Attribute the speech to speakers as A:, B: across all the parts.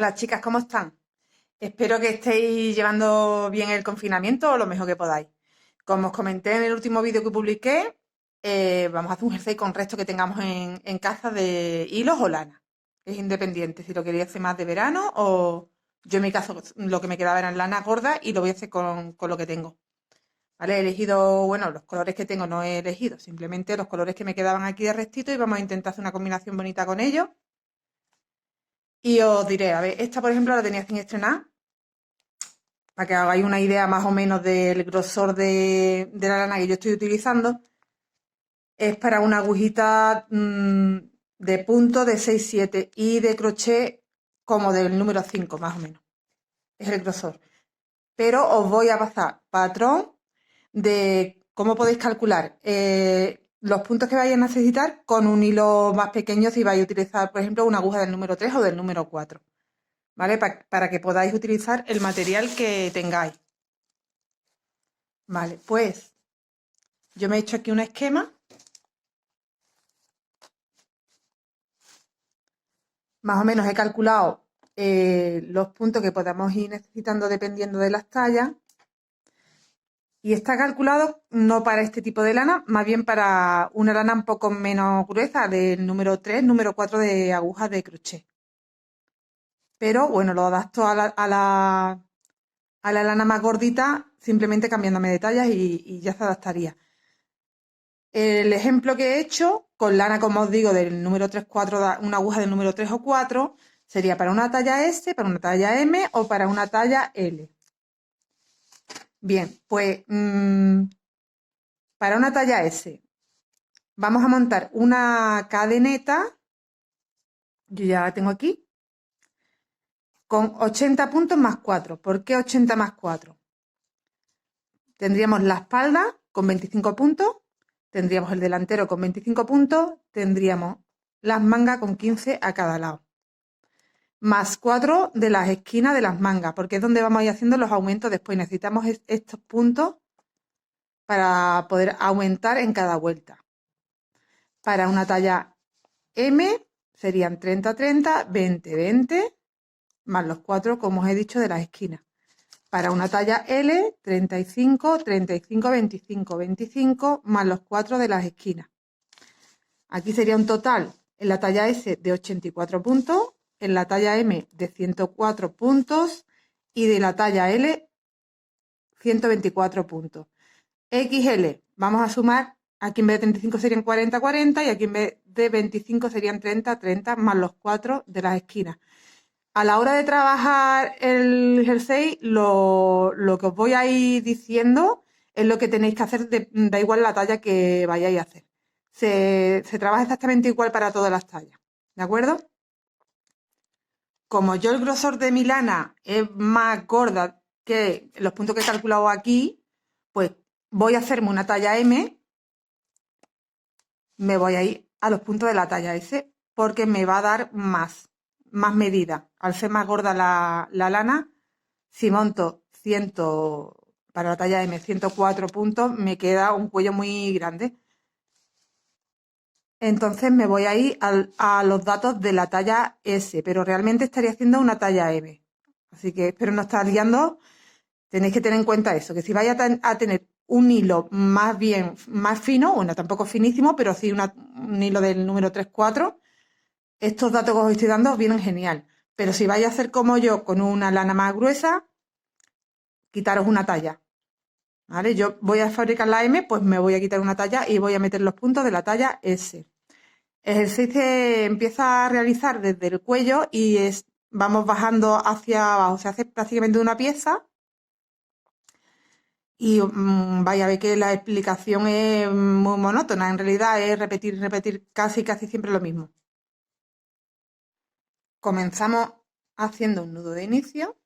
A: Hola chicas, ¿cómo están? Espero que estéis llevando bien el confinamiento o lo mejor que podáis. Como os comenté en el último vídeo que publiqué, vamos a hacer un jersey con resto que tengamos en casa de hilos o lana. Es independiente si lo queréis hacer más de verano o yo en mi caso lo que me quedaba eran lana gorda y lo voy a hacer con lo que tengo. ¿Vale? He elegido, bueno, los colores que tengo no he elegido, simplemente los colores que me quedaban aquí de restito y vamos a intentar hacer una combinación bonita con ellos. Y os diré, a ver, esta por ejemplo la tenía sin estrenar, para que hagáis una idea más o menos del grosor de la lana que yo estoy utilizando. Es para una agujita de punto de 6-7 y de crochet como del número 5 más o menos. Es el grosor. Pero os voy a pasar patrón de cómo podéis calcular los puntos que vais a necesitar con un hilo más pequeño si vais a utilizar, por ejemplo, una aguja del número 3 o del número 4. ¿Vale? Para que podáis utilizar el material que tengáis. Vale, pues yo me he hecho aquí un esquema. Más o menos he calculado los puntos que podamos ir necesitando dependiendo de las tallas. Y está calculado no para este tipo de lana, más bien para una lana un poco menos gruesa, del número 3, número 4 de agujas de crochet. Pero bueno, lo adapto a la lana más gordita, simplemente cambiándome de tallas y ya se adaptaría. El ejemplo que he hecho, con lana, como os digo, del número 3, 4, una aguja del número 3 o 4, sería para una talla S, para una talla M o para una talla L. Bien, pues para una talla S vamos a montar una cadeneta, yo ya la tengo aquí, con 80 puntos más 4. ¿Por qué 80 más 4? Tendríamos la espalda con 25 puntos, tendríamos el delantero con 25 puntos, tendríamos las mangas con 15 a cada lado. Más 4 de las esquinas de las mangas, porque es donde vamos a ir haciendo los aumentos después. Necesitamos estos puntos para poder aumentar en cada vuelta. Para una talla M serían 30, 30, 20, 20, más los 4, como os he dicho, de las esquinas. Para una talla L, 35, 35, 25, 25, más los 4 de las esquinas. Aquí sería un total en la talla S de 84 puntos, en la talla M de 104 puntos y de la talla L 124 puntos. XL, vamos a sumar, aquí en vez de 35 serían 40, 40 y aquí en vez de 25 serían 30, 30 más los 4 de las esquinas. A la hora de trabajar el jersey, lo que os voy a ir diciendo es lo que tenéis que hacer, da igual la talla que vayáis a hacer. Se trabaja exactamente igual para todas las tallas, ¿de acuerdo? Como yo el grosor de mi lana es más gorda que los puntos que he calculado aquí, pues voy a hacerme una talla M, me voy a ir a los puntos de la talla S porque me va a dar más medida. Al ser más gorda la lana, si monto 100, para la talla M 104 puntos, me queda un cuello muy grande. Entonces me voy a ir a los datos de la talla S, pero realmente estaría haciendo una talla M. Así que espero no estar liando. Tenéis que tener en cuenta eso, que si vais a tener un hilo más bien más fino, bueno, tampoco finísimo, pero sí un hilo del número 3-4, estos datos que os estoy dando os vienen genial. Pero si vais a hacer como yo con una lana más gruesa, quitaros una talla. ¿Vale? Yo voy a fabricar la M, pues me voy a quitar una talla y voy a meter los puntos de la talla S. El ejercicio se empieza a realizar desde el cuello y vamos bajando hacia abajo. Se hace prácticamente una pieza y vaya a ver que la explicación es muy monótona. En realidad es repetir casi siempre lo mismo. Comenzamos haciendo un nudo de inicio.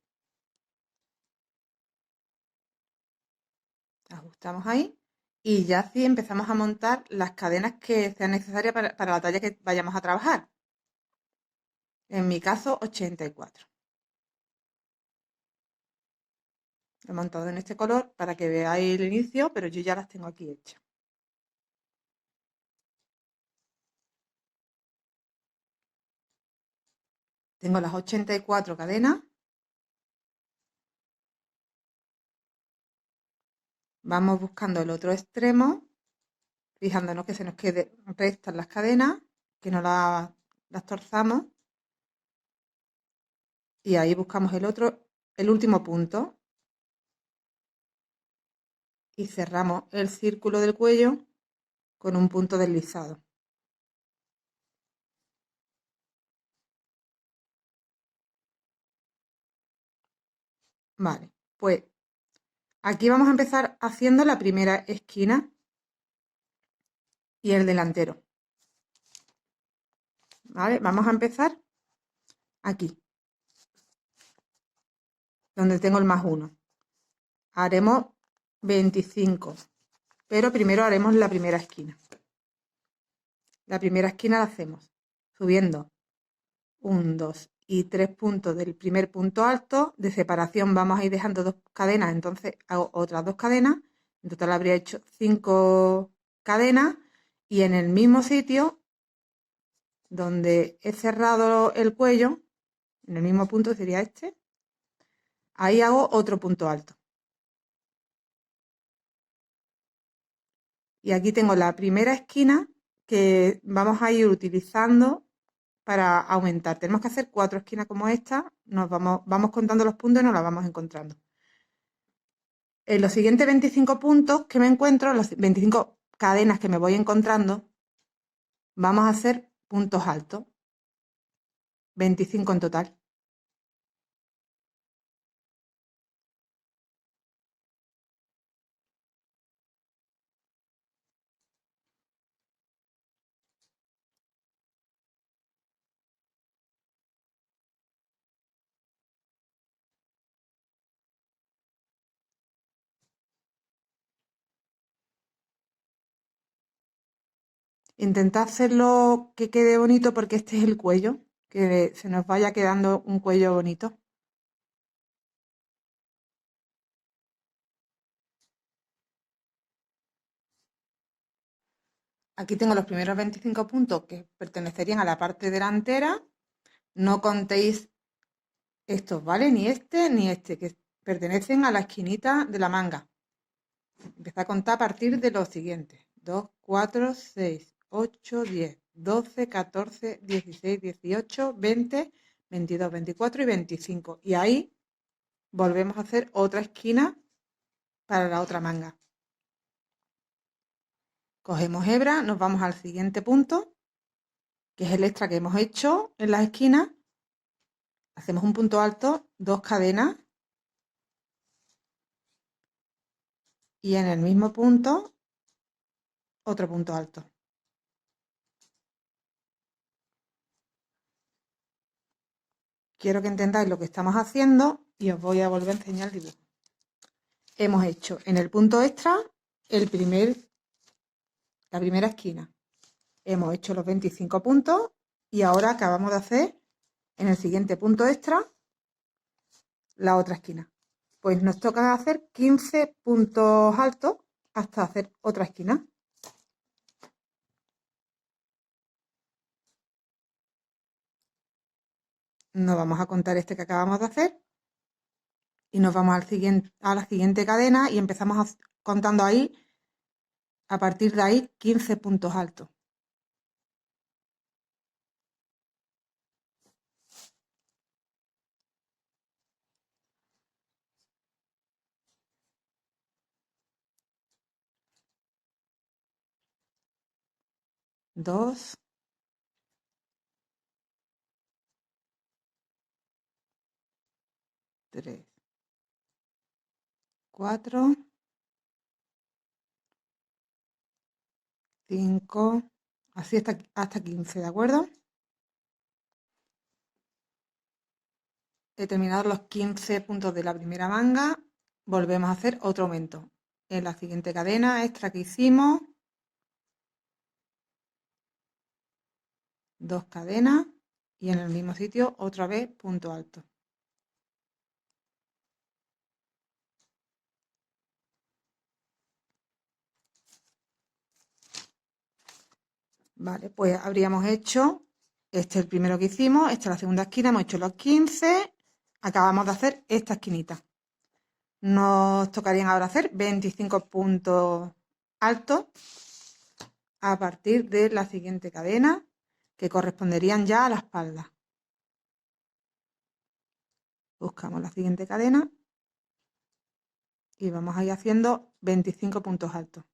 A: Ajustamos ahí. Y ya sí empezamos a montar las cadenas que sean necesarias para la talla que vayamos a trabajar. En mi caso, 84. Lo he montado en este color para que veáis el inicio, pero yo ya las tengo aquí hechas. Tengo las 84 cadenas. Vamos buscando el otro extremo, fijándonos que se nos quede rectas las cadenas, que no las torzamos. Y ahí buscamos el último punto. Y cerramos el círculo del cuello con un punto deslizado. Vale, pues aquí vamos a empezar haciendo la primera esquina y el delantero. Vale, vamos a empezar aquí, donde tengo el +1. Haremos 25, pero primero haremos la primera esquina. La primera esquina la hacemos subiendo 1, 2 y 3 puntos del primer punto alto. De separación vamos a ir dejando 2 cadenas, entonces hago otras 2 cadenas. En total habría hecho 5 cadenas y en el mismo sitio donde he cerrado el cuello, en el mismo punto sería este, ahí hago otro punto alto. Y aquí tengo la primera esquina que vamos a ir utilizando para aumentar. Tenemos que hacer 4 esquinas como esta, vamos contando los puntos y nos las vamos encontrando. En los siguientes 25 puntos que me encuentro, las 25 cadenas que me voy encontrando, vamos a hacer puntos altos, 25 en total. Intentad hacerlo que quede bonito porque este es el cuello, que se nos vaya quedando un cuello bonito. Aquí tengo los primeros 25 puntos que pertenecerían a la parte delantera. No contéis estos, ¿vale? Ni este, que pertenecen a la esquinita de la manga. Empezad a contar a partir de los siguientes. 2, 4, 6, 8, 10, 12, 14, 16, 18, 20, 22, 24 y 25. Y ahí volvemos a hacer otra esquina para la otra manga. Cogemos hebra, nos vamos al siguiente punto, que es el extra que hemos hecho en las esquinas. Hacemos un punto alto, 2 cadenas y en el mismo punto otro punto alto. Quiero que entendáis lo que estamos haciendo y os voy a volver a enseñar el dibujo. Hemos hecho en el punto extra la primera esquina. Hemos hecho los 25 puntos y ahora acabamos de hacer en el siguiente punto extra la otra esquina. Pues nos toca hacer 15 puntos altos hasta hacer otra esquina. Nos vamos a contar este que acabamos de hacer y nos vamos a la siguiente cadena y empezamos contando ahí, a partir de ahí, 15 puntos altos. Dos, 3, 4, 5, así hasta 15, ¿de acuerdo? He terminado los 15 puntos de la primera manga, volvemos a hacer otro aumento. En la siguiente cadena extra que hicimos, 2 cadenas y en el mismo sitio otra vez punto alto. Vale, pues habríamos hecho Este es el primero que hicimos, esta es la segunda esquina, hemos hecho los 15, acabamos de hacer esta esquinita. Nos tocarían ahora hacer 25 puntos altos a partir de la siguiente cadena, que corresponderían ya a la espalda. Buscamos la siguiente cadena y vamos a ir haciendo 25 puntos altos.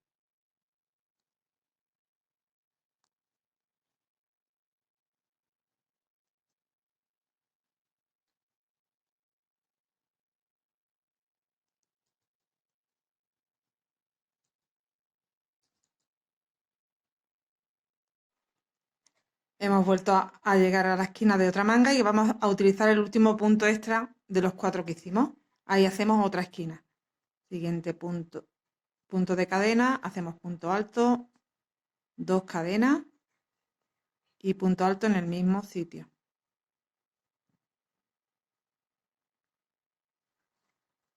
A: Hemos vuelto a llegar a la esquina de otra manga y vamos a utilizar el último punto extra de los 4 que hicimos. Ahí hacemos otra esquina. Siguiente punto, punto de cadena, hacemos punto alto, 2 cadenas y punto alto en el mismo sitio.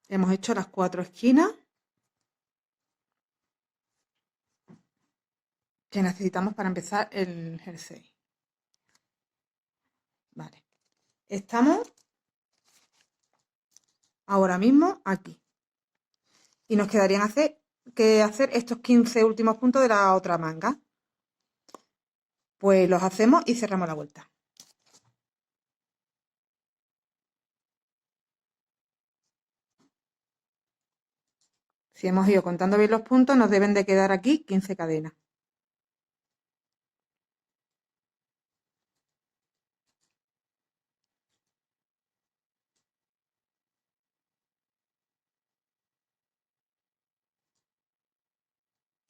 A: Hemos hecho las 4 esquinas que necesitamos para empezar el jersey. Vale. Estamos ahora mismo aquí. Y nos quedarían hacer estos 15 últimos puntos de la otra manga. Pues los hacemos y cerramos la vuelta. Si hemos ido contando bien los puntos, nos deben de quedar aquí 15 cadenas.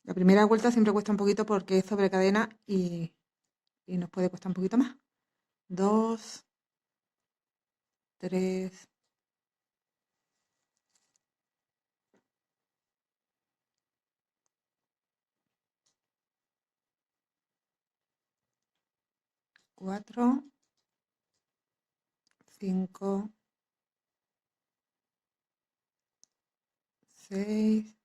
A: La primera vuelta siempre cuesta un poquito porque es sobre cadena y nos puede costar un poquito más. 2, 3, 4, 5, 6,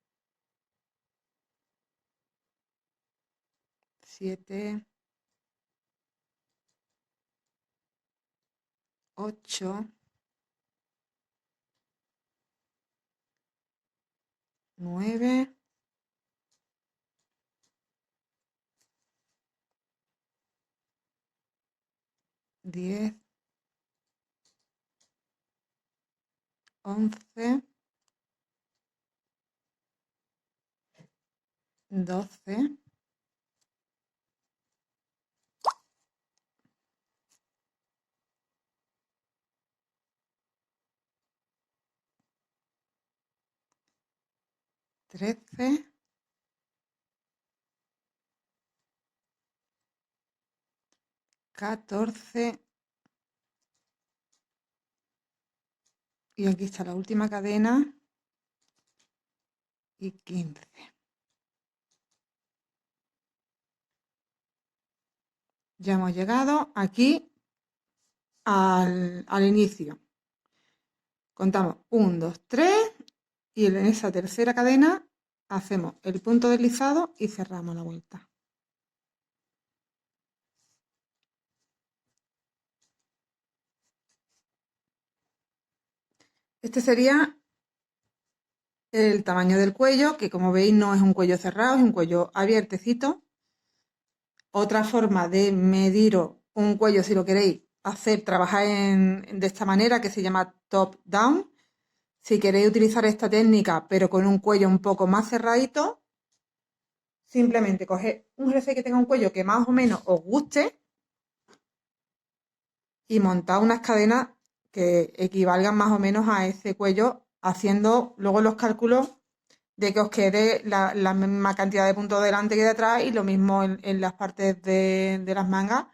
A: 7, 8, 9, 10, 11, 12, 13, 14 y aquí está la última cadena y 15. Ya hemos llegado aquí al inicio. Contamos 1, 2, 3 y en esa tercera cadena hacemos el punto deslizado y cerramos la vuelta. Este sería el tamaño del cuello, que como veis no es un cuello cerrado, es un cuello abiertecito. Otra forma de mediros un cuello, si lo queréis trabajar de esta manera, que se llama top down. Si queréis utilizar esta técnica, pero con un cuello un poco más cerradito, simplemente coged un jersey que tenga un cuello que más o menos os guste y montad unas cadenas que equivalgan más o menos a ese cuello, haciendo luego los cálculos de que os quede la misma cantidad de puntos delante que detrás y lo mismo en las partes de las mangas,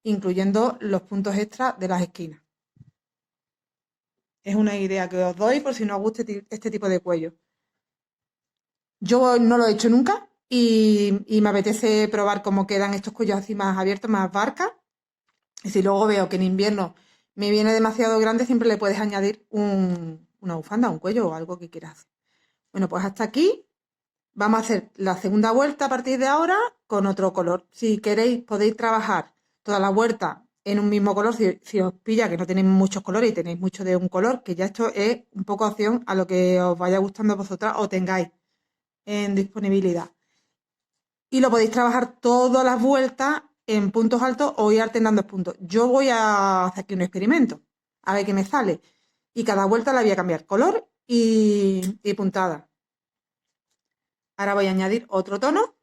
A: incluyendo los puntos extras de las esquinas. Es una idea que os doy por si no os gusta este tipo de cuello. Yo no lo he hecho nunca y me apetece probar cómo quedan estos cuellos así más abiertos, más barcas. Y si luego veo que en invierno me viene demasiado grande, siempre le puedes añadir una bufanda, un cuello o algo que quieras hacer. Bueno, pues hasta aquí. Vamos a hacer la segunda vuelta a partir de ahora con otro color. Si queréis, podéis trabajar toda la vuelta en un mismo color, si os pilla que no tenéis muchos colores y tenéis mucho de un color, que ya esto es un poco opción a lo que os vaya gustando a vosotras o tengáis en disponibilidad. Y lo podéis trabajar todas las vueltas en puntos altos o ir alternando puntos. Yo voy a hacer aquí un experimento, a ver qué me sale. Y cada vuelta la voy a cambiar color y puntada. Ahora voy a añadir otro tono.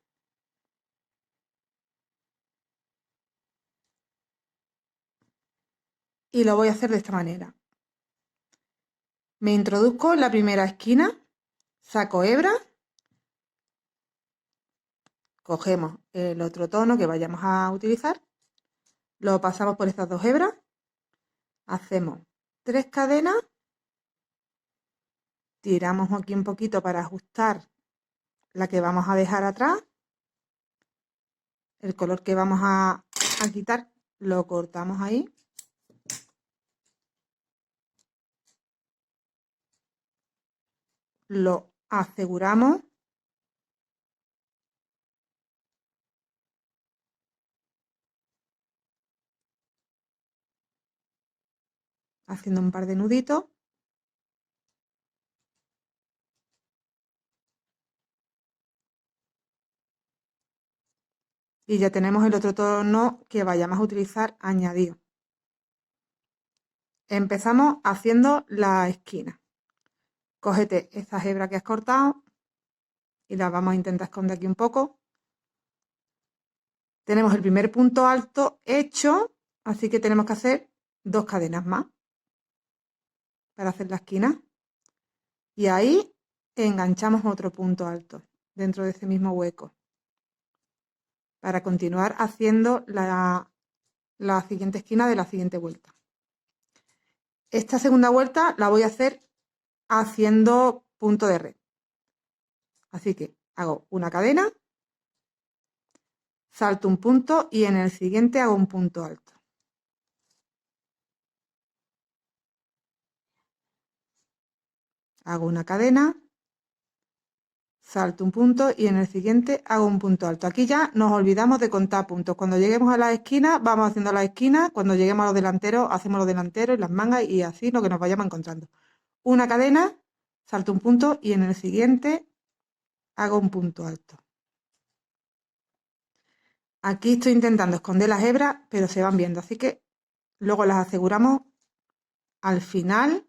A: Y lo voy a hacer de esta manera. Me introduzco en la primera esquina, saco hebra, cogemos el otro tono que vayamos a utilizar, lo pasamos por estas dos hebras, hacemos 3 cadenas, tiramos aquí un poquito para ajustar la que vamos a dejar atrás, el color que vamos a quitar lo cortamos ahí, lo aseguramos, haciendo un par de nuditos. Y ya tenemos el otro tono que vayamos a utilizar añadido. Empezamos haciendo la esquina. Cógete esa hebra que has cortado y la vamos a intentar esconder aquí un poco. Tenemos el primer punto alto hecho, así que tenemos que hacer 2 cadenas más para hacer la esquina. Y ahí enganchamos otro punto alto dentro de ese mismo hueco para continuar haciendo la siguiente esquina de la siguiente vuelta. Esta segunda vuelta la voy a hacer haciendo punto de red. Así que hago una cadena, salto un punto y en el siguiente hago un punto alto. Hago una cadena, salto un punto y en el siguiente hago un punto alto. Aquí ya nos olvidamos de contar puntos. Cuando lleguemos a la esquina, vamos haciendo la esquina. Cuando lleguemos a los delanteros, hacemos los delanteros y las mangas y así lo que nos vayamos encontrando. Una cadena, salto un punto y en el siguiente hago un punto alto. Aquí estoy intentando esconder las hebras, pero se van viendo, así que luego las aseguramos al final,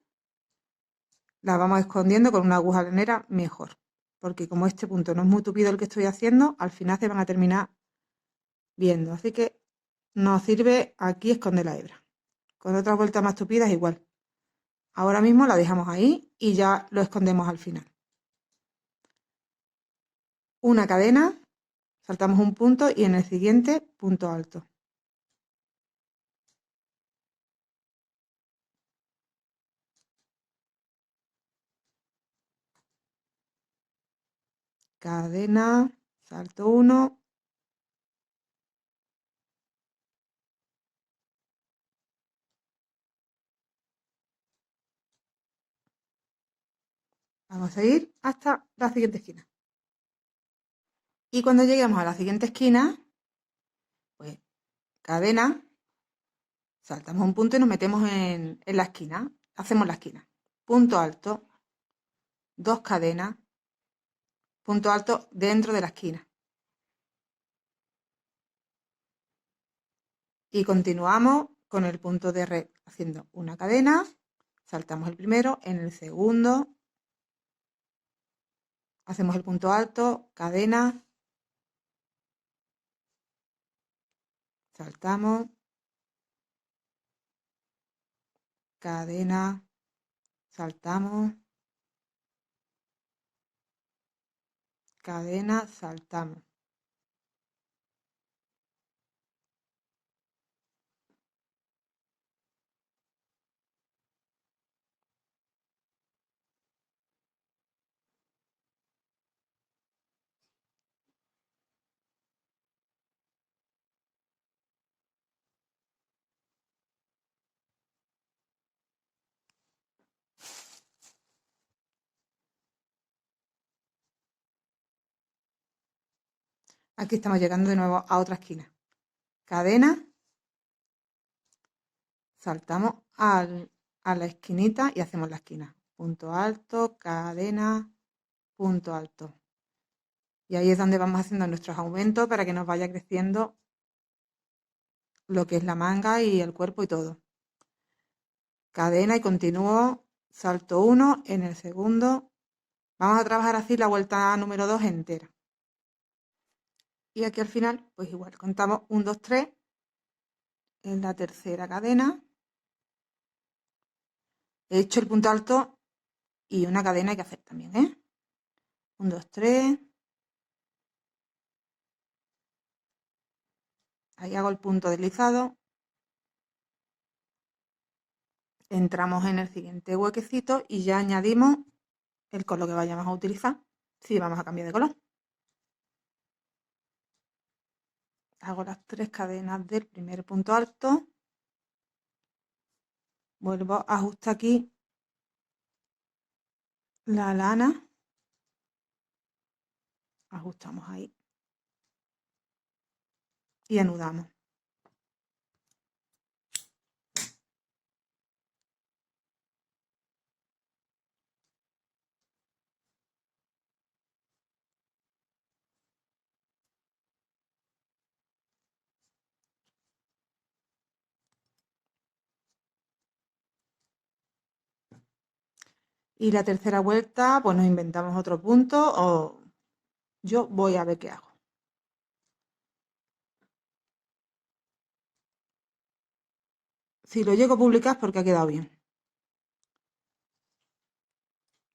A: las vamos escondiendo con una aguja lanera mejor, porque como este punto no es muy tupido el que estoy haciendo, al final se van a terminar viendo, así que nos sirve aquí esconder la hebra. Con otras vueltas más tupidas igual. Ahora mismo la dejamos ahí y ya lo escondemos al final. Una cadena, saltamos un punto y en el siguiente punto alto. Cadena, salto uno, vamos a ir hasta la siguiente esquina. Y cuando lleguemos a la siguiente esquina, pues cadena, saltamos un punto y nos metemos en la esquina. Hacemos la esquina. Punto alto, 2 cadenas, punto alto dentro de la esquina. Y continuamos con el punto de red haciendo una cadena, saltamos el primero, en el segundo hacemos el punto alto, cadena, saltamos, cadena, saltamos, cadena, saltamos. Aquí estamos llegando de nuevo a otra esquina. Cadena, saltamos a la esquinita y hacemos la esquina. Punto alto, cadena, punto alto. Y ahí es donde vamos haciendo nuestros aumentos para que nos vaya creciendo lo que es la manga y el cuerpo y todo. Cadena y continúo, salto 1 en el segundo. Vamos a trabajar así la vuelta número 2 entera. Y aquí al final, pues igual, contamos 1, 2, 3 en la tercera cadena. He hecho el punto alto y una cadena hay que hacer también, ¿eh? 1, 2, 3. Ahí hago el punto deslizado. Entramos en el siguiente huequecito y ya añadimos el color que vayamos a utilizar. Si vamos a cambiar de color. Hago las 3 cadenas del primer punto alto. Vuelvo a ajustar aquí la lana. Ajustamos ahí. Y anudamos. Y la tercera vuelta, pues nos inventamos otro punto o yo voy a ver qué hago. Si lo llego a publicar es porque ha quedado bien.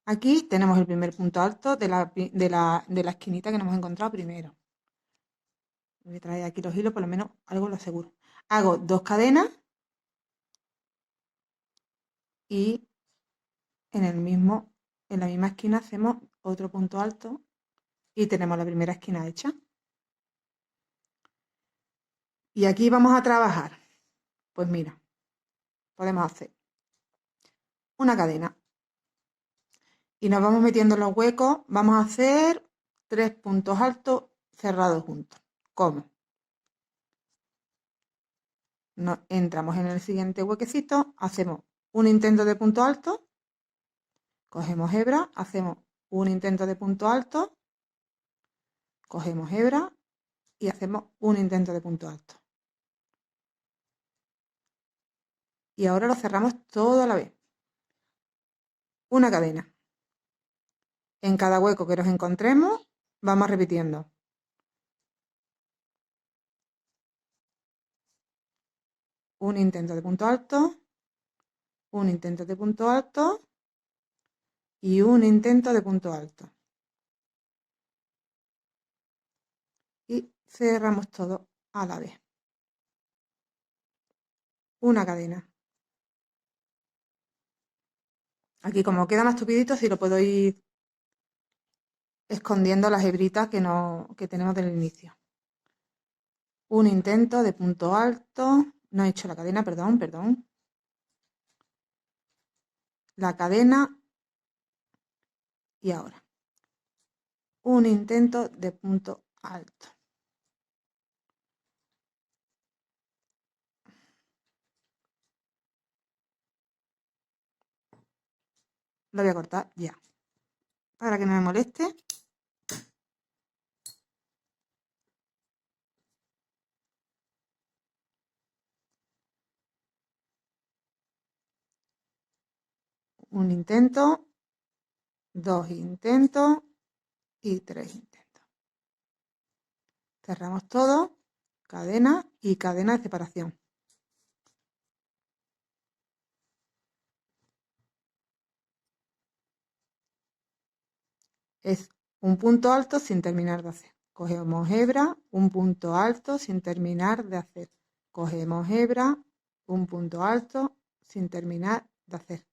A: Aquí tenemos el primer punto alto de la esquinita que nos hemos encontrado primero. Voy a traer aquí los hilos, por lo menos algo lo aseguro. Hago 2 cadenas y en la misma esquina hacemos otro punto alto y tenemos la primera esquina hecha. Y aquí vamos a trabajar. Pues mira, podemos hacer una cadena y nos vamos metiendo en los huecos. Vamos a hacer 3 puntos altos cerrados juntos. ¿Cómo? Entramos en el siguiente huequecito, hacemos un intento de punto alto, cogemos hebra, hacemos un intento de punto alto, cogemos hebra y hacemos un intento de punto alto. Y ahora lo cerramos todo a la vez. Una cadena. En cada hueco que nos encontremos, vamos repitiendo. Un intento de punto alto, un intento de punto alto y un intento de punto alto. Y cerramos todo a la vez. Una cadena. Aquí como queda más tupidito, sí lo puedo ir escondiendo las hebritas que tenemos del inicio. Un intento de punto alto. No he hecho la cadena, perdón. La cadena. Y ahora. Un intento de punto alto. Lo voy a cortar ya. Para que no me moleste. Un intento. 2 intentos. Y 3 intentos. Cerramos todo. Cadena y cadena de separación. Es un punto alto sin terminar de hacer. Cogemos hebra, un punto alto sin terminar de hacer. Cogemos hebra, un punto alto sin terminar de hacer.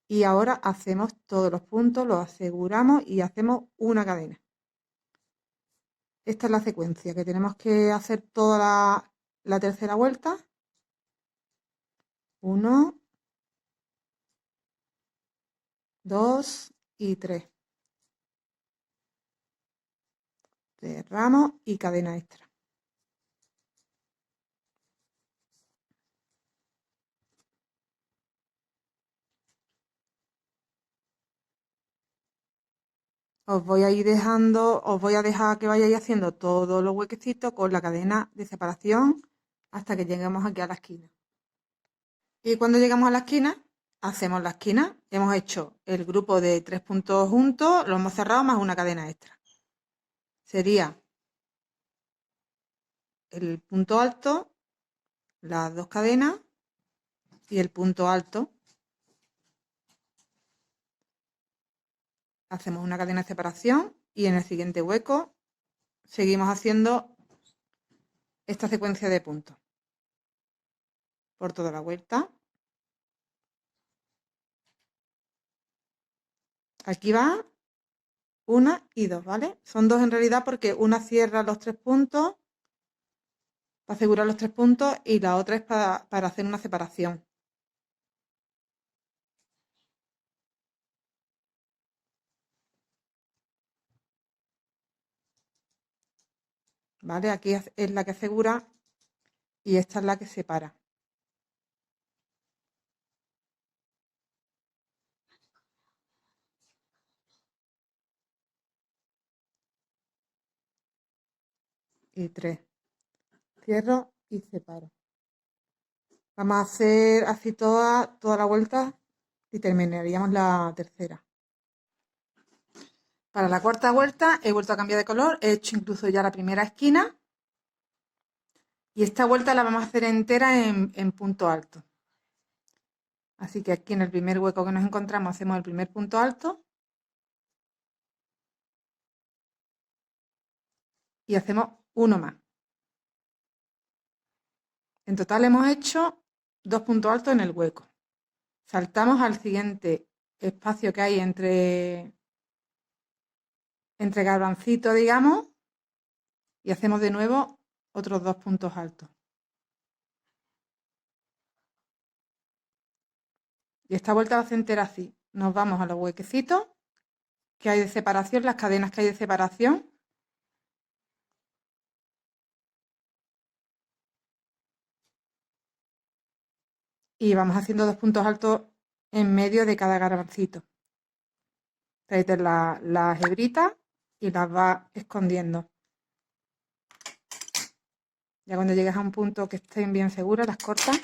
A: Y ahora hacemos todos los puntos, los aseguramos y hacemos una cadena. Esta es la secuencia que tenemos que hacer toda la tercera vuelta. 1, 2 y 3. Cerramos y cadena extra. os voy a dejar que vayáis haciendo todos los huequecitos con la cadena de separación hasta que lleguemos aquí a la esquina. Y cuando llegamos a la esquina, hacemos la esquina. Hemos hecho el grupo de 3 puntos juntos, lo hemos cerrado más una cadena extra. Sería el punto alto, las 2 cadenas y el punto alto. Hacemos una cadena de separación y en el siguiente hueco seguimos haciendo esta secuencia de puntos por toda la vuelta. Aquí va una y dos, ¿vale? Son dos en realidad porque una cierra los 3 puntos para asegurar los 3 puntos y la otra es para hacer una separación. ¿Vale? Aquí es la que asegura y esta es la que separa. Y 3. Cierro y separo. Vamos a hacer así toda la vuelta y terminaríamos la tercera. Para la cuarta vuelta he vuelto a cambiar de color, he hecho incluso ya la primera esquina y esta vuelta la vamos a hacer entera en punto alto. Así que aquí en el primer hueco que nos encontramos hacemos el primer punto alto y hacemos uno más. En total hemos hecho 2 puntos altos en el hueco. Saltamos al siguiente espacio que hay entre garbancitos, digamos, y hacemos de nuevo otros 2 puntos altos. Y esta vuelta va a ser entera así. Nos vamos a los huequecitos que hay de separación, las cadenas que hay de separación. Y vamos haciendo 2 puntos altos en medio de cada garbancito. Traes las hebritas y las vas escondiendo. Ya cuando llegues a un punto que estén bien seguras, las cortas.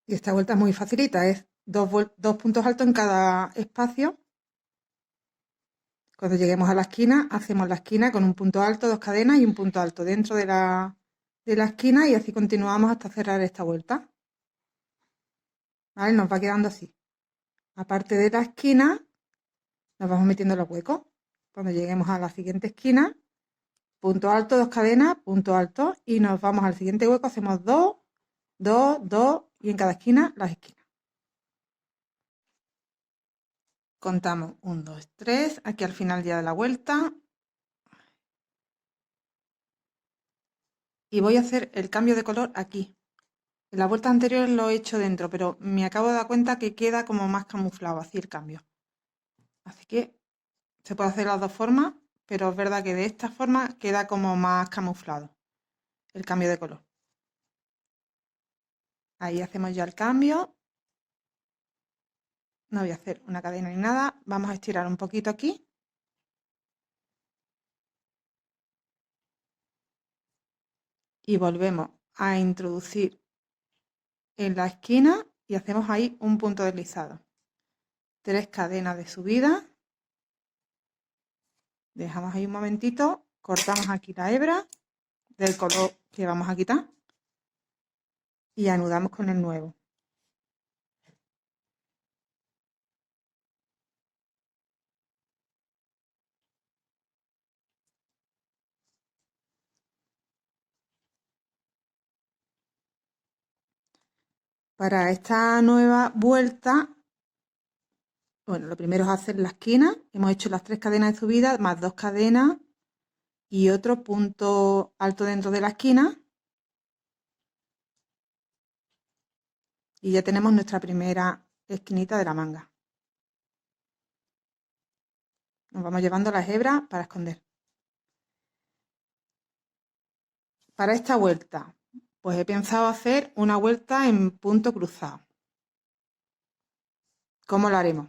A: Y esta vuelta es muy facilita, es 2 puntos altos en cada espacio. Cuando lleguemos a la esquina, hacemos la esquina con un punto alto, 2 cadenas y un punto alto dentro de la esquina y así continuamos hasta cerrar esta vuelta. ¿Vale? Nos va quedando así. Aparte de la esquina, nos vamos metiendo los huecos. Cuando lleguemos a la siguiente esquina, punto alto, 2 cadenas, punto alto y nos vamos al siguiente hueco, hacemos 2, 2, 2 y en cada esquina las esquinas. Contamos 1, 2, 3, aquí al final ya de la vuelta. Y voy a hacer el cambio de color aquí. En las vueltas anteriores lo he hecho dentro, pero me acabo de dar cuenta que queda como más camuflado así el cambio. Así que se puede hacer las dos formas, pero es verdad que de esta forma queda como más camuflado el cambio de color. Ahí hacemos ya el cambio. No voy a hacer una cadena ni nada. Vamos a estirar un poquito aquí. Y volvemos a introducir en la esquina y hacemos ahí un punto deslizado. 3 cadenas de subida. Dejamos ahí un momentito. Cortamos aquí la hebra del color que vamos a quitar. Y anudamos con el nuevo. Para esta nueva vuelta, bueno, lo primero es hacer la esquina. Hemos hecho las 3 cadenas de subida más 2 cadenas y otro punto alto dentro de la esquina. Y ya tenemos nuestra primera esquinita de la manga. Nos vamos llevando las hebras para esconder. Para esta vuelta Pues he pensado hacer una vuelta en punto cruzado. ¿Cómo lo haremos?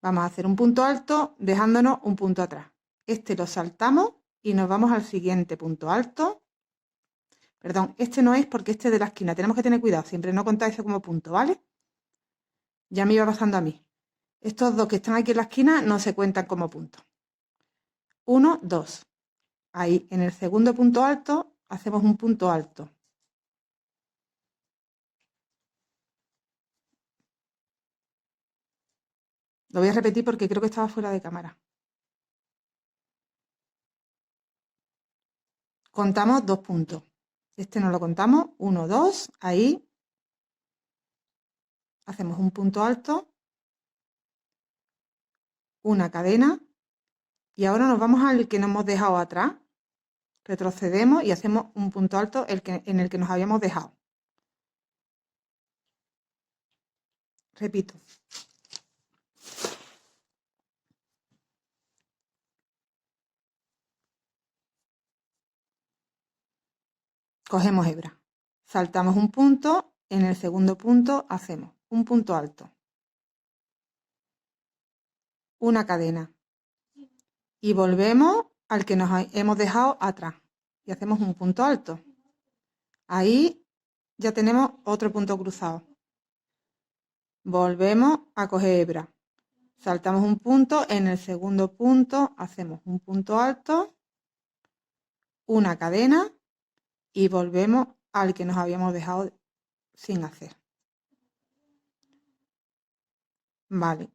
A: Vamos a hacer un punto alto dejándonos un punto atrás. Este lo saltamos y nos vamos al siguiente punto alto. Perdón, este no es porque este es de la esquina. Tenemos que tener cuidado, siempre no contáis eso como punto, ¿vale? Ya me iba pasando a mí. Estos dos que están aquí en la esquina no se cuentan como punto. 1, 2. Ahí, en el segundo punto alto, hacemos un punto alto. Lo voy a repetir porque creo que estaba fuera de cámara. Contamos 2 puntos. Este no lo contamos. 1, 2. Ahí. Hacemos un punto alto. Una cadena. Y ahora nos vamos al que nos hemos dejado atrás. Retrocedemos y hacemos un punto alto en el que nos habíamos dejado. Repito. Cogemos hebra. Saltamos un punto. En el segundo punto hacemos un punto alto. Una cadena. Y volvemos al que nos hemos dejado atrás. Y hacemos un punto alto. Ahí ya tenemos otro punto cruzado. Volvemos a coger hebra. Saltamos un punto, en el segundo punto hacemos un punto alto, una cadena y volvemos al que nos habíamos dejado sin hacer. Vale.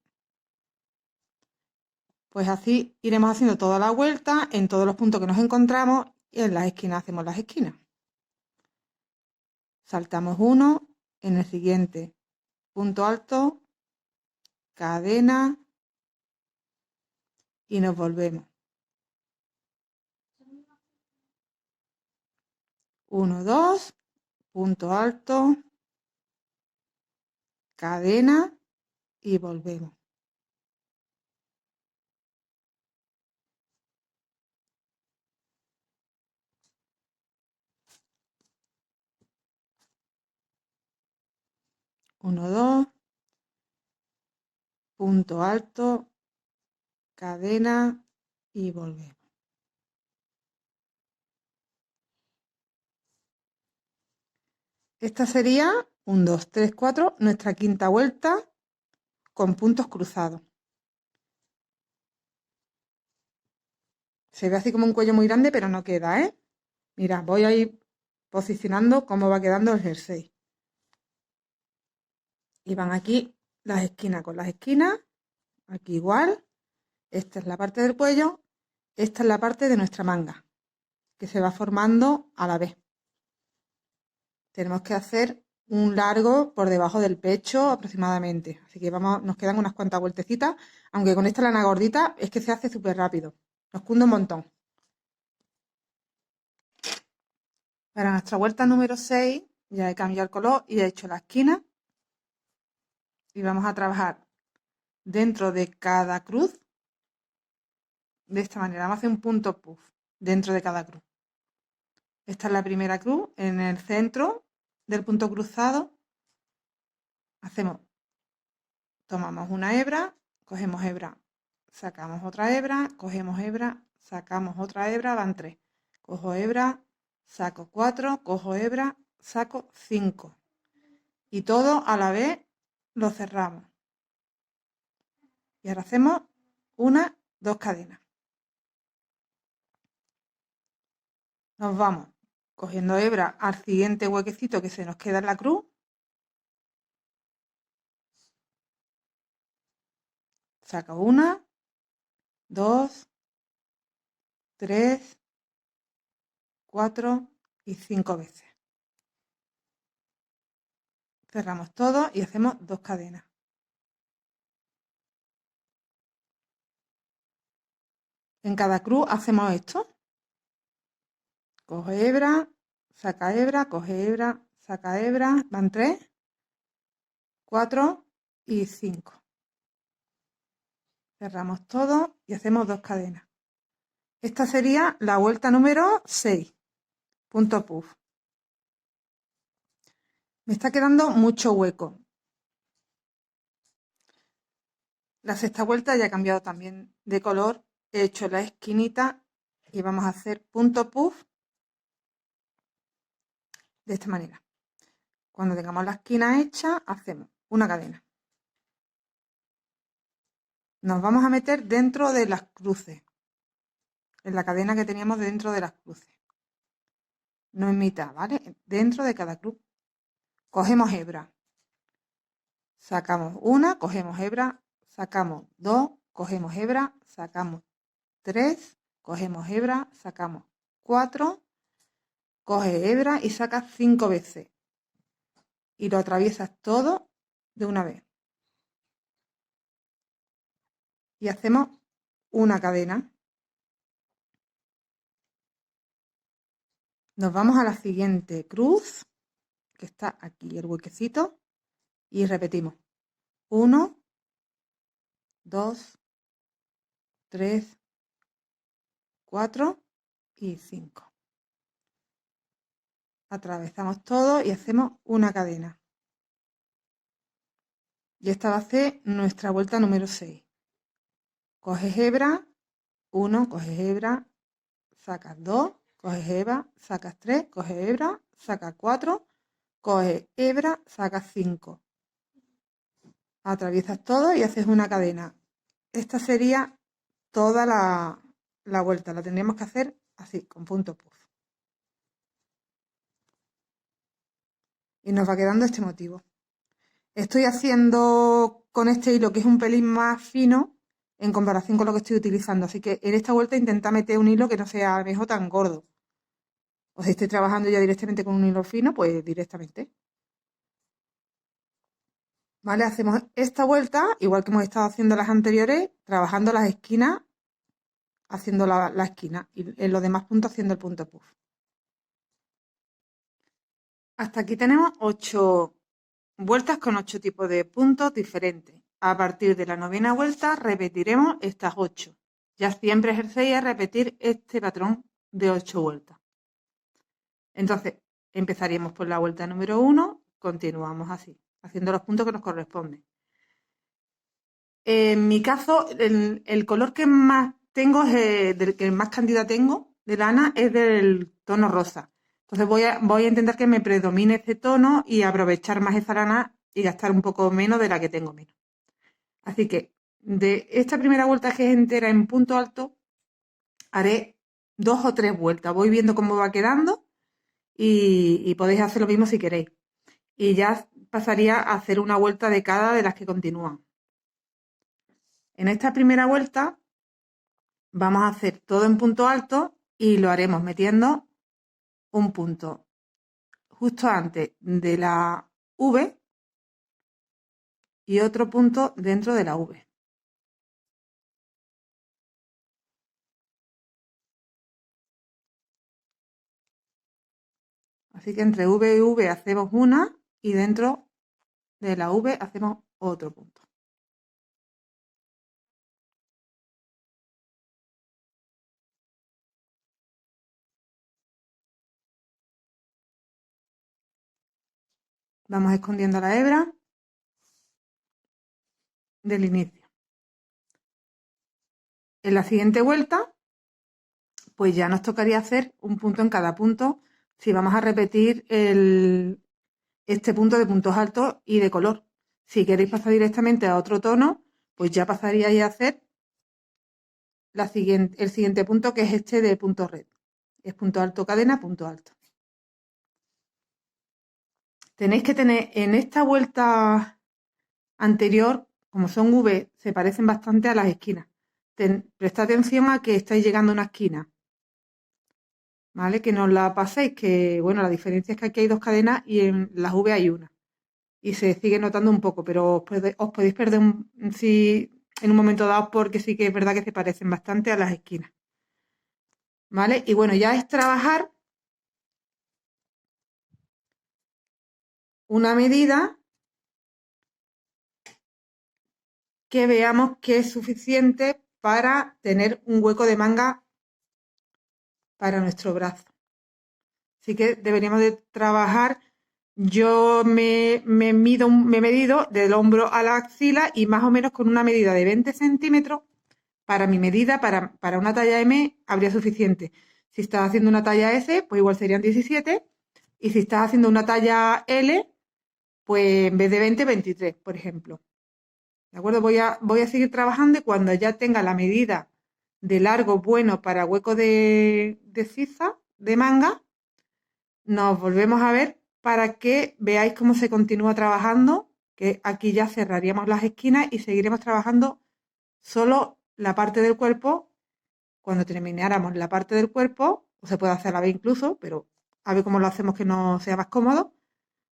A: Pues así iremos haciendo toda la vuelta en todos los puntos que nos encontramos y en las esquinas hacemos las esquinas. Saltamos uno, en el siguiente punto alto, cadena y nos volvemos. 1, 2, punto alto, cadena y volvemos. Uno, 2, punto alto, cadena y volvemos. Esta sería 1, 2, 3, 4, nuestra quinta vuelta con puntos cruzados. Se ve así como un cuello muy grande, pero no queda, ¿eh? Mira, voy a ir posicionando cómo va quedando el jersey. Y van aquí las esquinas con las esquinas, aquí igual. Esta es la parte del cuello, esta es la parte de nuestra manga, que se va formando a la vez. Tenemos que hacer un largo por debajo del pecho aproximadamente. Así que nos quedan unas cuantas vueltecitas, aunque con esta lana gordita es que se hace súper rápido. Nos cunde un montón. Para nuestra vuelta número 6 ya he cambiado el color y he hecho la esquina. Y vamos a trabajar dentro de cada cruz. De esta manera, vamos a hacer un punto puff dentro de cada cruz. Esta es la primera cruz, en el centro del punto cruzado tomamos una hebra, cogemos hebra, sacamos otra hebra, cogemos hebra, sacamos otra hebra, van 3. Cojo hebra, saco 4, cojo hebra, saco 5. Y todo a la vez lo cerramos. Y ahora hacemos 2 cadenas. Nos vamos cogiendo hebra al siguiente huequecito que se nos queda en la cruz. Saco 1, 2, 3, 4 y 5 veces. Cerramos todo y hacemos 2 cadenas. En cada cruz hacemos esto. Coge hebra, saca hebra, coge hebra, saca hebra. Van 3, 4 y 5. Cerramos todo y hacemos 2 cadenas. Esta sería la vuelta número 6. Punto puff. Me está quedando mucho hueco. La sexta vuelta ya he cambiado también de color. He hecho la esquinita y vamos a hacer punto puff de esta manera. Cuando tengamos la esquina hecha, hacemos una cadena. Nos vamos a meter dentro de las cruces, en la cadena que teníamos dentro de las cruces. No en mitad, ¿vale? Dentro de cada cruz. Cogemos hebra. Sacamos una, cogemos hebra, sacamos dos, cogemos hebra, sacamos tres, cogemos hebra, sacamos cuatro, coge hebra y sacas 5 veces. Y lo atraviesas todo de una vez. Y hacemos una cadena. Nos vamos a la siguiente cruz, que está aquí el huequecito, y repetimos. 1, 2, 3, 4 y 5. Atravesamos todo y hacemos una cadena. Y esta va a ser nuestra vuelta número 6. Coges hebra, 1, coges hebra, sacas 2, coges hebra, sacas 3, coges hebra, sacas 4, coges hebra, sacas 5. Atraviesas todo y haces una cadena. Esta sería toda la vuelta. La tendríamos que hacer así, con punto puff. Y nos va quedando este motivo. Estoy haciendo con este hilo, que es un pelín más fino en comparación con lo que estoy utilizando. Así que en esta vuelta intenta meter un hilo que no sea a lo mejor tan gordo. O si estoy trabajando ya directamente con un hilo fino, pues directamente. ¿Vale? Hacemos esta vuelta, igual que hemos estado haciendo las anteriores, trabajando las esquinas, haciendo la esquina y en los demás puntos haciendo el punto puff. Hasta aquí tenemos 8 vueltas con 8 tipos de puntos diferentes. A partir de la 9ª vuelta repetiremos estas 8. Ya siempre ejercéis a repetir este patrón de 8 vueltas. Entonces, empezaríamos por la vuelta número 1, continuamos así, haciendo los puntos que nos corresponden. En mi caso, el color que más tengo, del que más cantidad tengo de lana, es del tono rosa. Entonces voy a intentar que me predomine este tono y aprovechar más esa lana y gastar un poco menos de la que tengo menos. Así que de esta primera vuelta, que es entera en punto alto, haré 2 o 3 vueltas. Voy viendo cómo va quedando y podéis hacer lo mismo si queréis. Y ya pasaría a hacer una vuelta de cada de las que continúan. En esta primera vuelta vamos a hacer todo en punto alto y lo haremos metiendo un punto justo antes de la V y otro punto dentro de la V. Así que entre V y V hacemos una y dentro de la V hacemos otro punto. Vamos escondiendo la hebra del inicio. En la siguiente vuelta, pues ya nos tocaría hacer un punto en cada punto si vamos a repetir este punto de puntos altos y de color. Si queréis pasar directamente a otro tono, pues ya pasaríais a hacer el siguiente punto, que es este de punto red. Es punto alto, cadena, punto alto. Tenéis que tener en esta vuelta anterior, como son V, se parecen bastante a las esquinas. Prestad atención a que estáis llegando a una esquina, ¿vale? Que no os la paséis, que bueno, la diferencia es que aquí hay 2 cadenas y en las V hay una. Y se sigue notando un poco, pero os podéis perder en un momento dado, porque sí que es verdad que se parecen bastante a las esquinas. ¿Vale? Y bueno, ya es trabajar una medida que veamos que es suficiente para tener un hueco de manga para nuestro brazo. Así que deberíamos de trabajar Yo me he medido del hombro a la axila y más o menos con una medida de 20 centímetros, para mi medida, para una talla M, habría suficiente. Si estás haciendo una talla S, pues igual serían 17. Y si estás haciendo una talla L, pues en vez de 20, 23, por ejemplo. ¿De acuerdo? Voy a seguir trabajando y cuando ya tenga la medida de largo bueno para hueco de ziza, de manga, nos volvemos a ver para que veáis cómo se continúa trabajando, que aquí ya cerraríamos las esquinas y seguiremos trabajando solo la parte del cuerpo. Cuando termináramos la parte del cuerpo, o se puede hacer a la vez incluso, pero a ver cómo lo hacemos que no sea más cómodo,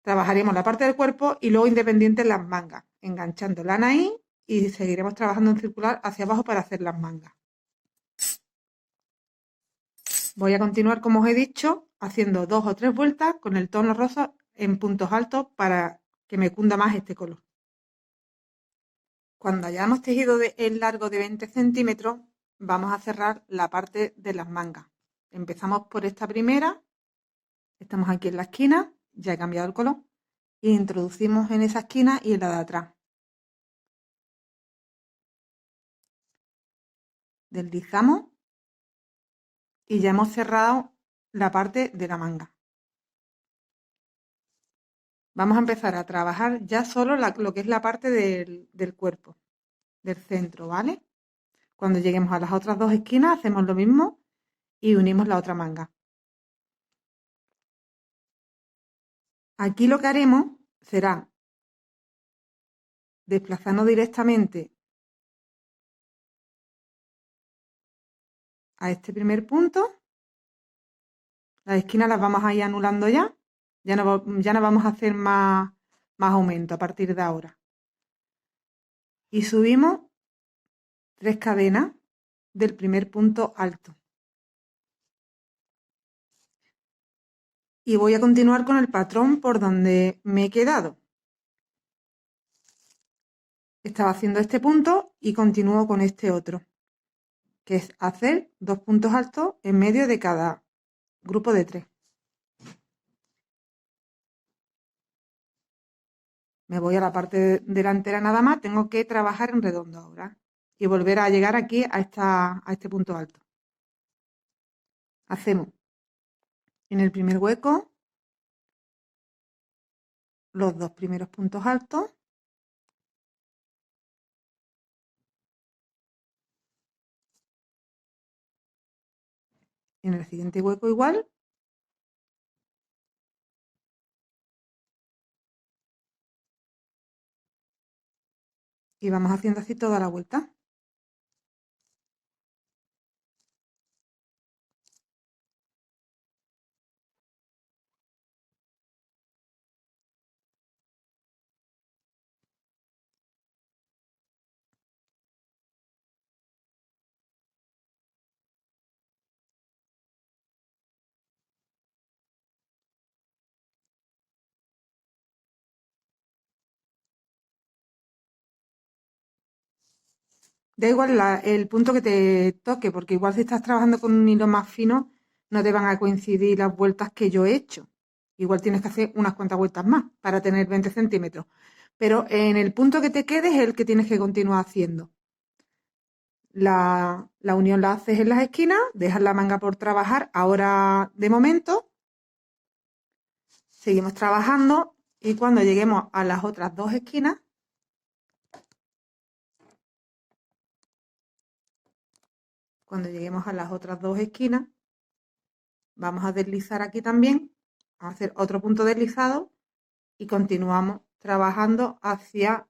A: trabajaríamos la parte del cuerpo y luego independiente las mangas, enganchando lana ahí y seguiremos trabajando en circular hacia abajo para hacer las mangas. Voy a continuar, como os he dicho, haciendo 2 o 3 vueltas con el tono rosa en puntos altos para que me cunda más este color. Cuando hayamos tejido el largo de 20 centímetros, vamos a cerrar la parte de las mangas. Empezamos por esta primera, estamos aquí en la esquina, ya he cambiado el color, e introducimos en esa esquina y en la de atrás. Deslizamos y ya hemos cerrado la parte de la manga. Vamos a empezar a trabajar ya solo lo que es la parte del cuerpo, del centro, ¿vale? Cuando lleguemos a las otras 2 esquinas hacemos lo mismo y unimos la otra manga. Aquí lo que haremos será desplazarnos directamente a este primer punto. Las esquinas las vamos a ir anulando ya. Ya no vamos a hacer más aumento a partir de ahora. Y subimos 3 cadenas del primer punto alto. Y voy a continuar con el patrón por donde me he quedado. Estaba haciendo este punto y continúo con este otro, que es hacer 2 puntos altos en medio de cada grupo de 3. Me voy a la parte delantera nada más, tengo que trabajar en redondo ahora y volver a llegar aquí a este punto alto. Hacemos en el primer hueco los 2 primeros puntos altos. En el siguiente hueco igual. Y vamos haciendo así toda la vuelta. Da igual el punto que te toque, porque igual si estás trabajando con un hilo más fino, no te van a coincidir las vueltas que yo he hecho. Igual tienes que hacer unas cuantas vueltas más para tener 20 centímetros. Pero en el punto que te quedes es el que tienes que continuar haciendo. La unión la haces en las esquinas, dejas la manga por trabajar. Ahora, de momento, seguimos trabajando y cuando lleguemos a las otras 2 esquinas, vamos a deslizar aquí también, a hacer otro punto deslizado y continuamos trabajando hacia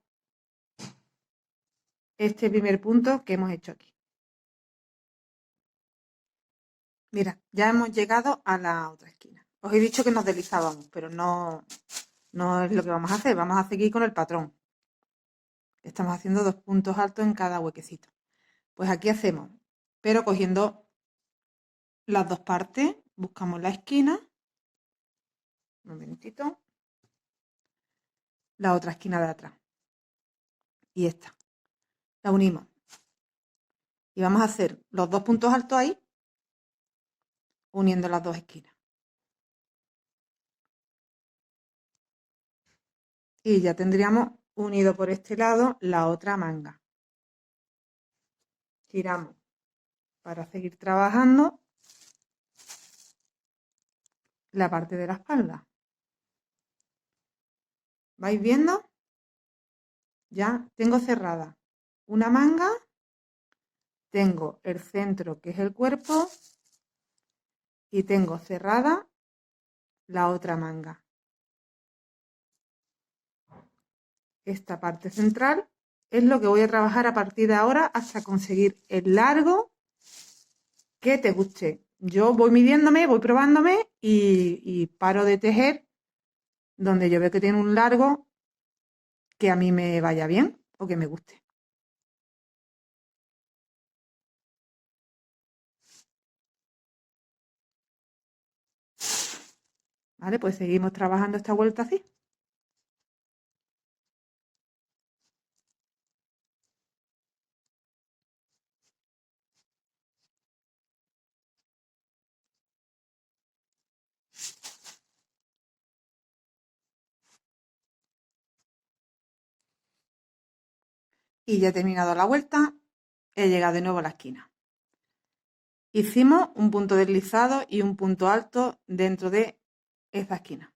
A: este primer punto que hemos hecho aquí. Mira, ya hemos llegado a la otra esquina. Os he dicho que nos deslizábamos, pero no es lo que vamos a hacer. Vamos a seguir con el patrón. Estamos haciendo 2 puntos altos en cada huequecito. Pues aquí hacemos, pero cogiendo las 2 partes, buscamos la esquina, un momentito, la otra esquina de atrás y esta, la unimos y vamos a hacer los 2 puntos altos ahí, uniendo las 2 esquinas. Y ya tendríamos unido por este lado la otra manga. Giramos para seguir trabajando la parte de la espalda. ¿Vais viendo? Ya tengo cerrada una manga, tengo el centro que es el cuerpo y tengo cerrada la otra manga. Esta parte central es lo que voy a trabajar a partir de ahora hasta conseguir el largo que te guste. Yo voy midiéndome, voy probándome y paro de tejer donde yo veo que tiene un largo que a mí me vaya bien o que me guste. ¿Vale? Pues seguimos trabajando esta vuelta así. Y ya he terminado la vuelta, he llegado de nuevo a la esquina. Hicimos un punto deslizado y un punto alto dentro de esta esquina.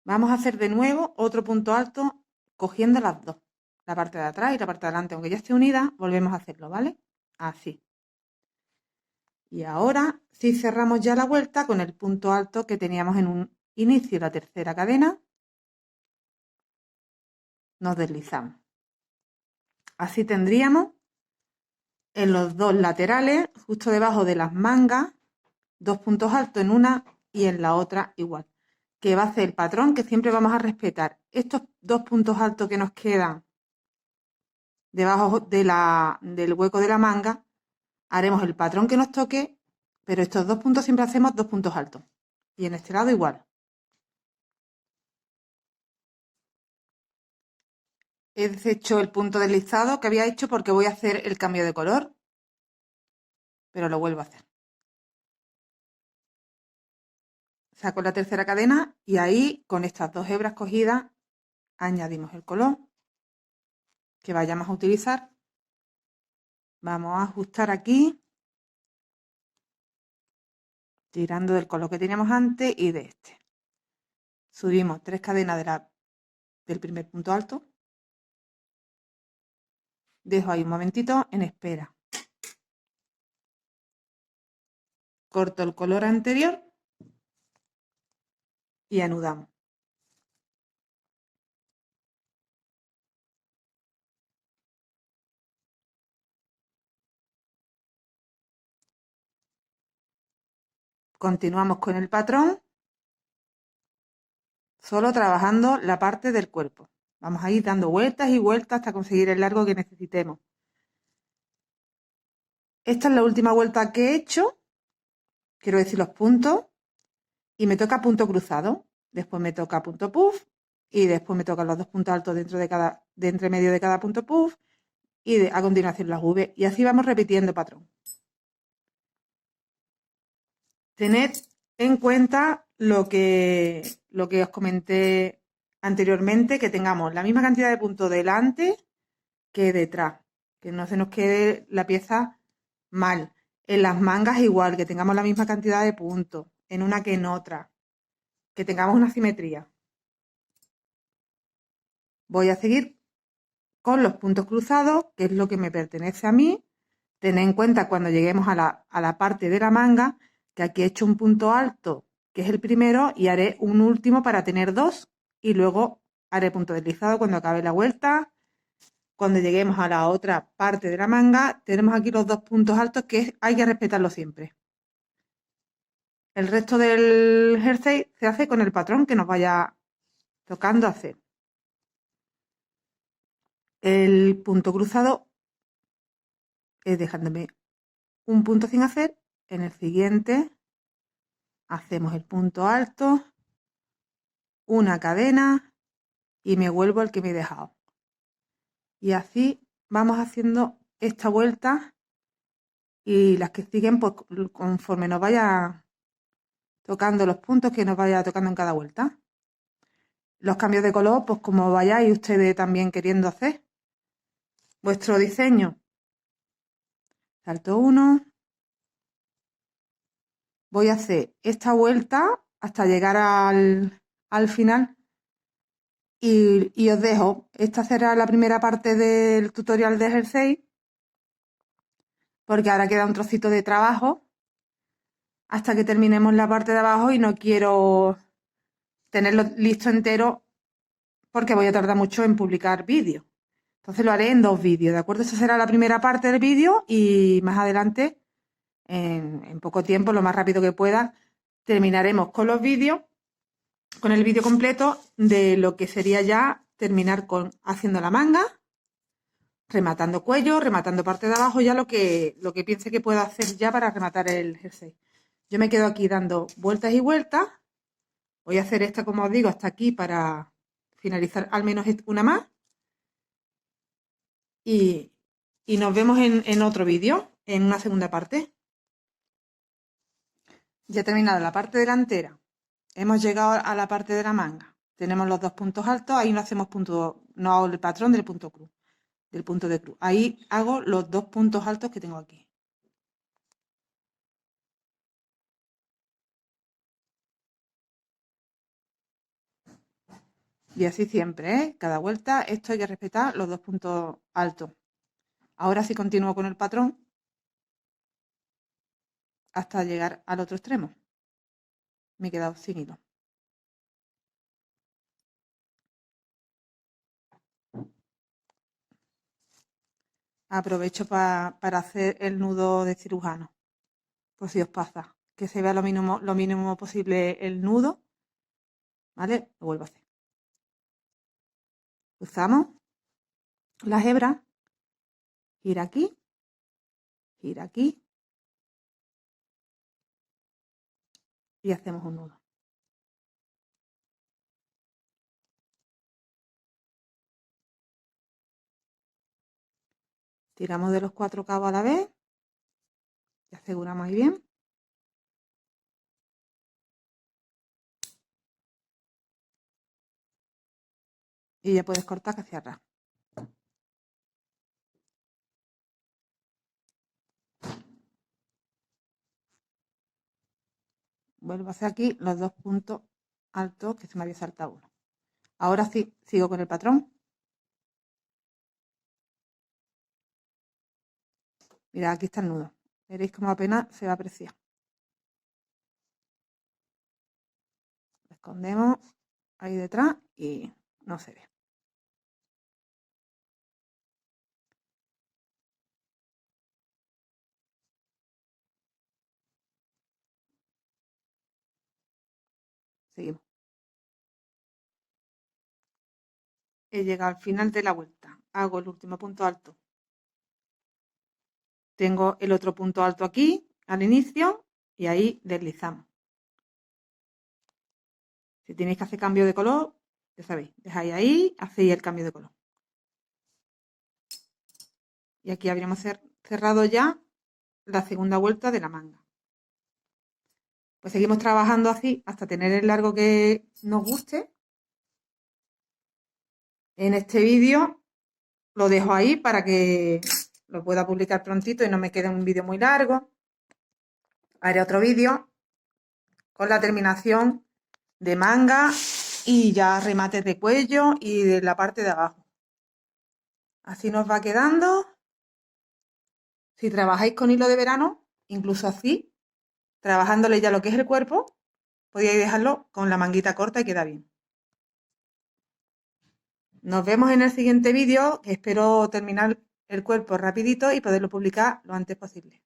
A: Vamos a hacer de nuevo otro punto alto cogiendo las dos, la parte de atrás y la parte de adelante. Aunque ya esté unida, volvemos a hacerlo, ¿vale? Así. Y ahora sí cerramos ya la vuelta con el punto alto que teníamos en un inicio, la tercera cadena. Nos deslizamos. Así tendríamos en los dos laterales, justo debajo de las mangas, dos puntos altos en una y en la otra igual. Que va a ser el patrón que siempre vamos a respetar. Estos dos puntos altos que nos quedan debajo del hueco de la manga, haremos el patrón que nos toque, pero estos dos puntos siempre hacemos dos puntos altos. Y en este lado igual. He deshecho el punto deslizado que había hecho porque voy a hacer el cambio de color, pero lo vuelvo a hacer. Saco la tercera cadena y ahí con estas dos hebras cogidas añadimos el color que vayamos a utilizar. Vamos a ajustar aquí, tirando del color que teníamos antes y de este. Subimos 3 cadenas del primer punto alto. Dejo ahí un momentito en espera. Corto el color anterior y anudamos. Continuamos con el patrón, solo trabajando la parte del cuerpo. Vamos a ir dando vueltas y vueltas hasta conseguir el largo que necesitemos. Esta es la última vuelta que he hecho, quiero decir los puntos, y me toca punto cruzado. Después me toca punto puff y después me tocan los dos puntos altos de entre medio de cada punto puff y a continuación las V. Y así vamos repitiendo patrón. Tened en cuenta lo que os comenté anteriormente, que tengamos la misma cantidad de puntos delante que detrás, que no se nos quede la pieza mal. En las mangas igual, que tengamos la misma cantidad de puntos, en una que en otra, que tengamos una simetría. Voy a seguir con los puntos cruzados, que es lo que me pertenece a mí. Tened en cuenta cuando lleguemos a la parte de la manga, que aquí he hecho un punto alto, que es el primero, y haré un último para tener dos, y luego haré punto deslizado cuando acabe la vuelta. Cuando lleguemos a la otra parte de la manga, tenemos aquí los dos puntos altos que hay que respetarlo siempre. El resto del jersey se hace con el patrón que nos vaya tocando hacer. El punto cruzado es dejándome un punto sin hacer. En el siguiente hacemos el punto alto, una cadena y me vuelvo al que me he dejado. Y así vamos haciendo esta vuelta y las que siguen pues conforme nos vaya tocando los puntos que nos vaya tocando en cada vuelta. los cambios de color, pues como vayáis ustedes también queriendo hacer vuestro diseño. Salto 1. Voy a hacer esta vuelta hasta llegar al final y os dejo. Esta será la primera parte del tutorial de jersey, porque ahora queda un trocito de trabajo hasta que terminemos la parte de abajo y no quiero tenerlo listo entero porque voy a tardar mucho en publicar vídeos. Entonces lo haré en 2 vídeos, ¿de acuerdo? Esta será la primera parte del vídeo y más adelante, en poco tiempo, lo más rápido que pueda, terminaremos con los vídeos, con el vídeo completo de lo que sería ya terminar con haciendo la manga, rematando cuello, rematando parte de abajo, ya lo que piense que pueda hacer ya para rematar el jersey. Yo me quedo aquí dando vueltas y vueltas. Voy a hacer esta, como os digo, hasta aquí para finalizar al menos una más. Y nos vemos en otro vídeo, en una segunda parte. Ya he terminado la parte delantera. Hemos llegado a la parte de la manga. Tenemos los 2 puntos altos. Ahí no hacemos punto, no hago el patrón del punto cruz, del punto de cruz. Ahí hago los 2 puntos altos que tengo aquí. Y así siempre, ¿eh? Cada vuelta esto hay que respetar los 2 puntos altos. Ahora sí continúo con el patrón hasta llegar al otro extremo. Me he quedado sin hilo. Aprovecho para hacer el nudo de cirujano, por si os pasa, que se vea lo mínimo posible el nudo, ¿vale? Lo vuelvo a hacer. Usamos las hebras, gira aquí y hacemos un nudo. Tiramos de los 4 cabos a la vez y aseguramos ahí bien. Y ya puedes cortar hacia atrás. Vuelvo a hacer aquí los 2 puntos altos que se me había saltado uno. Ahora sí, sigo con el patrón. Mirad, aquí está el nudo. Veréis cómo apenas se va a apreciar. Lo escondemos ahí detrás y no se ve. Seguimos. He llegado al final de la vuelta. Hago el último punto alto. Tengo el otro punto alto aquí, al inicio, y ahí deslizamos. Si tenéis que hacer cambio de color, ya sabéis, dejáis ahí, hacéis el cambio de color. Y aquí habríamos cerrado ya la segunda vuelta de la manga. Pues seguimos trabajando así hasta tener el largo que nos guste. En este vídeo lo dejo ahí para que lo pueda publicar prontito y no me quede un vídeo muy largo. Haré otro vídeo con la terminación de manga y ya remates de cuello y de la parte de abajo. Así nos va quedando. Si trabajáis con hilo de verano, incluso así, trabajándole ya lo que es el cuerpo, podíais dejarlo con la manguita corta y queda bien. Nos vemos en el siguiente vídeo, que espero terminar el cuerpo rapidito y poderlo publicar lo antes posible.